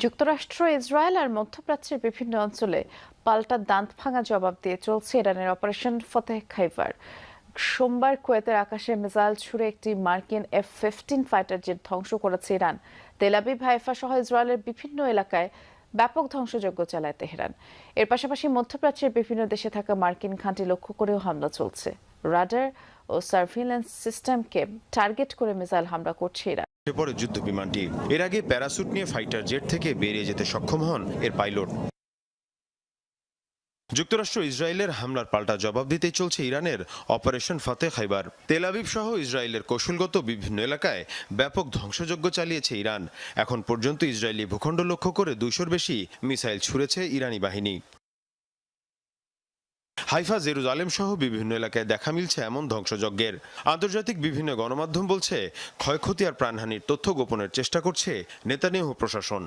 যুক্তরাষ্ট্র, ইসরায়েল আর মধ্যপ্রাচ্যের বিভিন্ন অঞ্চলে পাল্টা দাঁত ভাঙা জবাব দিয়ে চলছে ইরানের অপারেশন ফতেহ খাইবার। সোমবার কুয়েতের আকাশে মিসাইল ছুড়ে একটি মার্কিন F-15 ফাইটার জেট ধ্বংস করেছে ইরান। তেল আবিব, হাইফা সহ ইসরায়েলের বিভিন্ন এলাকায় ব্যাপক ধ্বংসযজ্ঞ চালায় তেহরান। এর পাশাপাশি মধ্যপ্রাচ্যের বিভিন্ন দেশে থাকা মার্কিন ঘাঁটি লক্ষ্য করেও হামলা চলছে। রাডার ও সার্ভিলেন্স সিস্টেমকে টার্গেট করে মিসাইল হামলা করছে ইরান। পরে যুদ্ধ বিমানটি এর আগে প্যারাসুট নিয়ে ফাইটার জেট থেকে বেরিয়ে যেতে সক্ষম হন এর পাইলট। যুক্তরাষ্ট্র ইসরায়েলের হামলার পাল্টা জবাব দিতেই চলছে ইরানের অপারেশন ফতেহ খাইবার। তেল আবিব সহ ইসরায়েলের কৌশলগত বিভিন্ন এলাকায় ব্যাপক ধ্বংসযজ্ঞ চালিয়েছে ইরান। এখন পর্যন্ত ইসরায়েলি ভূখণ্ড লক্ষ্য করে 200-র বেশি মিসাইল ছুড়েছে ইরানি বাহিনী। হাইফা, জেরুজালেম সহ বিভিন্ন এলাকায় দেখা মিলছে এমন ধ্বংসযজ্ঞের। আন্তর্জাতিক বিভিন্ন গণমাধ্যম বলছে ক্ষয়ক্ষতি আর প্রাণহানির তথ্য গোপনের চেষ্টা করছে নেতানিয়াহু প্রশাসন।